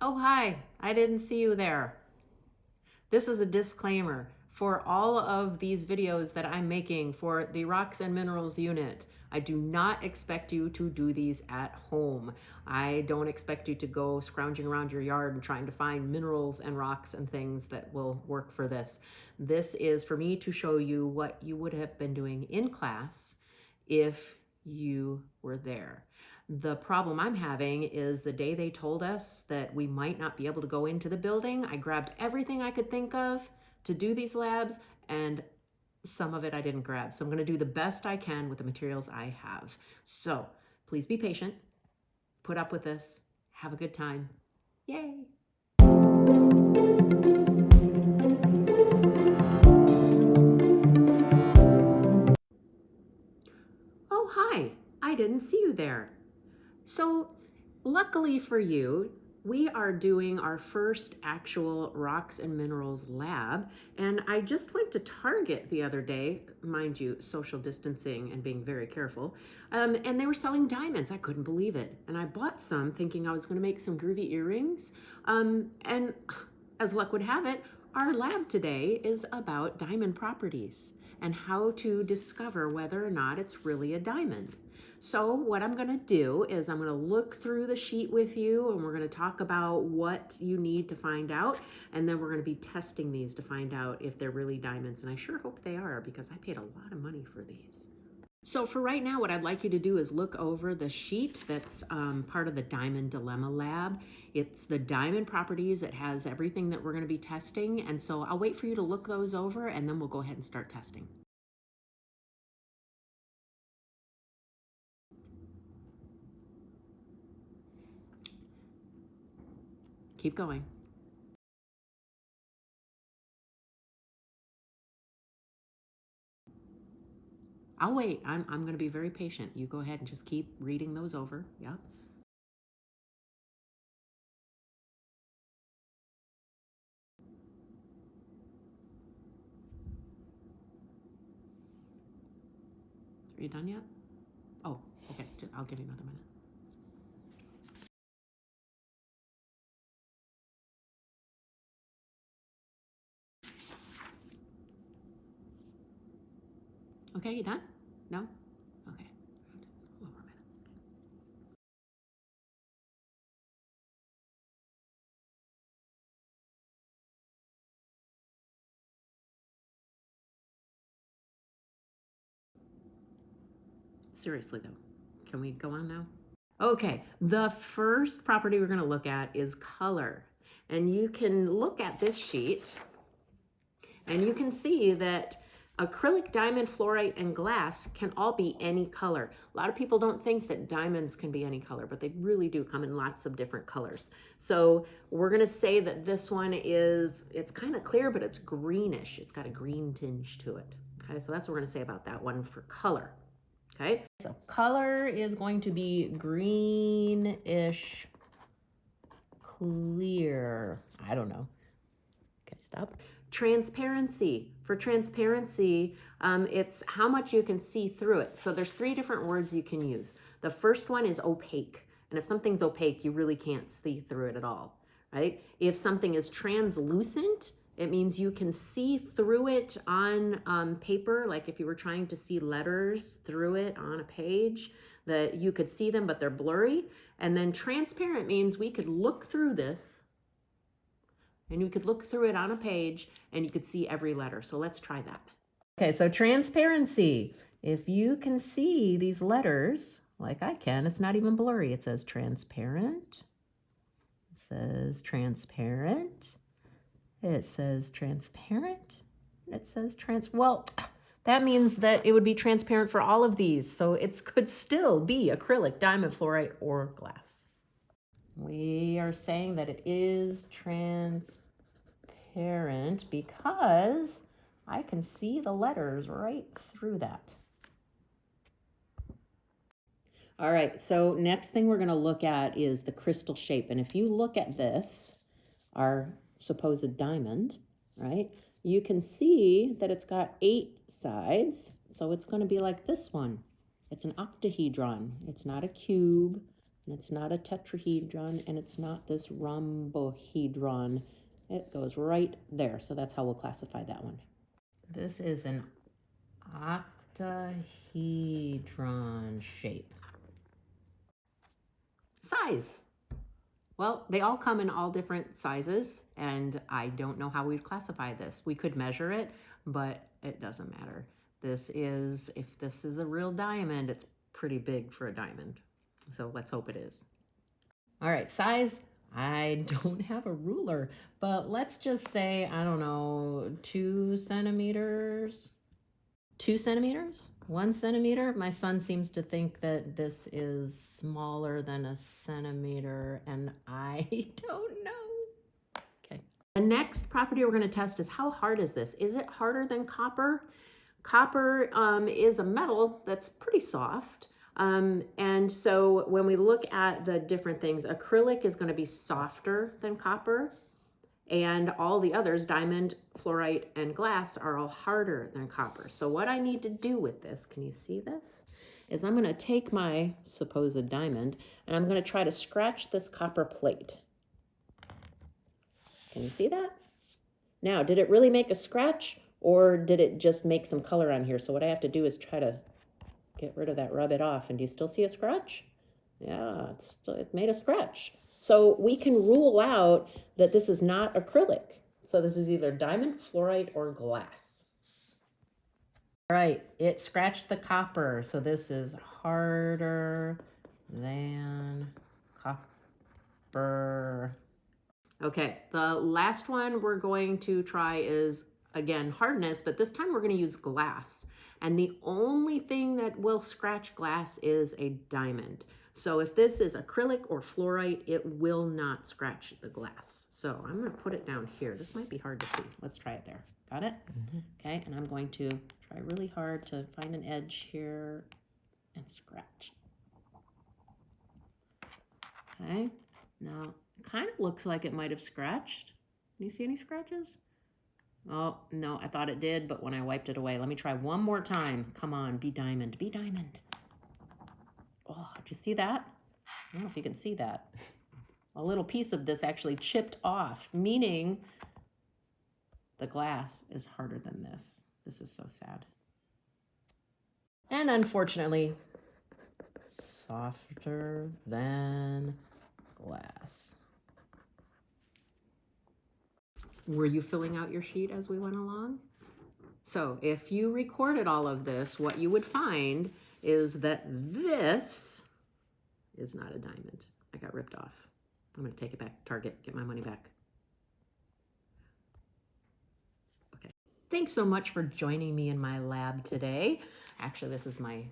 Oh, hi, I didn't see you there. This is a disclaimer for all of these videos that I'm making for the Rocks and Minerals unit. I do not expect you to do these at home. I don't expect you to go scrounging around your yard and trying to find minerals and rocks and things that will work for this. This is for me to show you what you would have been doing in class if you were there. The problem I'm having is the day they told us that we might not be able to go into the building, I grabbed everything I could think of to do these labs, and some of it I didn't grab. So I'm going to do the best I can with the materials I have. So please be patient, put up with this, have a good time. Yay! Oh, hi, I didn't see you there. So luckily for you, we are doing our first actual rocks and minerals lab. And I just went to Target the other day, mind you, social distancing and being very careful. And they were selling diamonds. I couldn't believe it. And I bought some thinking I was going to make some groovy earrings. And as luck would have it, our lab today is about diamond properties and how to discover whether or not it's really a diamond. So what I'm going to do is I'm going to look through the sheet with you, and we're going to talk about what you need to find out, and then we're going to be testing these to find out if they're really diamonds, and I sure hope they are because I paid a lot of money for these. So for right now, what I'd like you to do is look over the sheet that's part of the Diamond Dilemma Lab. It's the diamond properties. It has everything that we're going to be testing, and so I'll wait for you to look those over, and then we'll go ahead and start testing. Keep going. I'll wait. I'm going to be very patient. You go ahead and just keep reading those over. Yeah. Are you done yet? Oh, okay. I'll give you another minute. Okay, you done? No? Okay. One more minute. Seriously, though, can we go on now? Okay, the first property we're going to look at is color. And you can look at this sheet and you can see that acrylic, diamond, fluorite, and glass can all be any color. A lot of people don't think that diamonds can be any color, but they really do come in lots of different colors. So we're going to say that this one is, it's kind of clear, but it's greenish. It's got a green tinge to it. Okay, so that's what we're going to say about that one for color. Okay, so color is going to be greenish clear. I don't know. Okay, stop. Transparency. For transparency, it's how much you can see through it. So there's three different words you can use. The first one is opaque. And if something's opaque, you really can't see through it at all, right? If something is translucent, it means you can see through it on paper. Like if you were trying to see letters through it on a page, that you could see them, but they're blurry. And then transparent means we could look through this and you could look through it on a page and you could see every letter. So let's try that. Okay, so transparency. If you can see these letters, like I can, it's not even blurry. It says transparent. It says transparent. It says transparent. It says well, that means that it would be transparent for all of these. So it could still be acrylic, diamond, fluorite, or glass. We are saying that it is transparent because I can see the letters right through that. All right, so next thing we're going to look at is the crystal shape. And if you look at this, our supposed diamond, right, you can see that it's got 8 sides. So it's going to be like this one. It's an octahedron. It's not a cube. And it's not a tetrahedron, and it's not this rhombohedron. It goes right there. So that's how we'll classify that one. This is an octahedron shape. Size. Well, they all come in all different sizes, and I don't know how we'd classify this. We could measure it, but it doesn't matter. This is, if this is a real diamond, it's pretty big for a diamond. So let's hope it is. All right, size. I don't have a ruler, but let's just say, I don't know, 2 centimeters? 2 centimeters? 1 centimeter? My son seems to think that this is smaller than a centimeter, and I don't know. Okay. The next property we're going to test is how hard is this? Is it harder than copper? Copper is a metal that's pretty soft. And so when we look at the different things, acrylic is going to be softer than copper. And all the others, diamond, fluorite, and glass, are all harder than copper. So what I need to do with this, can you see this? Is I'm going to take my supposed diamond, and I'm going to try to scratch this copper plate. Can you see that? Now, did it really make a scratch, or did it just make some color on here? So what I have to do is try to get rid of that, rub it off. And do you still see a scratch? Yeah, it made a scratch. So we can rule out that this is not acrylic. So this is either diamond, fluorite, or glass. All right, it scratched the copper. So this is harder than copper. Okay, the last one we're going to try is, again, hardness, but this time we're going to use glass. And the only thing that will scratch glass is a diamond. So if this is acrylic or fluorite, it will not scratch the glass. So I'm going to put it down here. This might be hard to see. Let's try it there. Got it? Mm-hmm. Okay, and I'm going to try really hard to find an edge here and scratch. Okay, now it kind of looks like it might have scratched. Do you see any scratches? Oh, no, I thought it did, but when I wiped it away, let me try one more time. Come on, be diamond, be diamond. Oh, did you see that? I don't know if you can see that. A little piece of this actually chipped off, meaning the glass is harder than this. This is so sad. And unfortunately, softer than glass. Were you filling out your sheet as we went along? So if you recorded all of this, what you would find is that this is not a diamond. I got ripped off. I'm going to take it back to Target, get my money back. Okay. Thanks so much for joining me in my lab today. Actually, this is my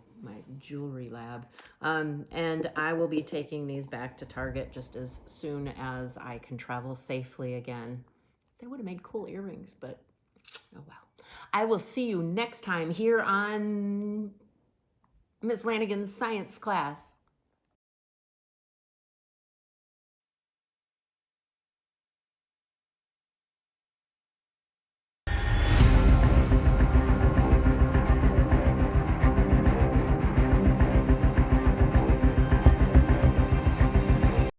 jewelry lab. And I will be taking these back to Target just as soon as I can travel safely again. They would have made cool earrings, but oh well. I will see you next time here on Miss Lanigan's science class.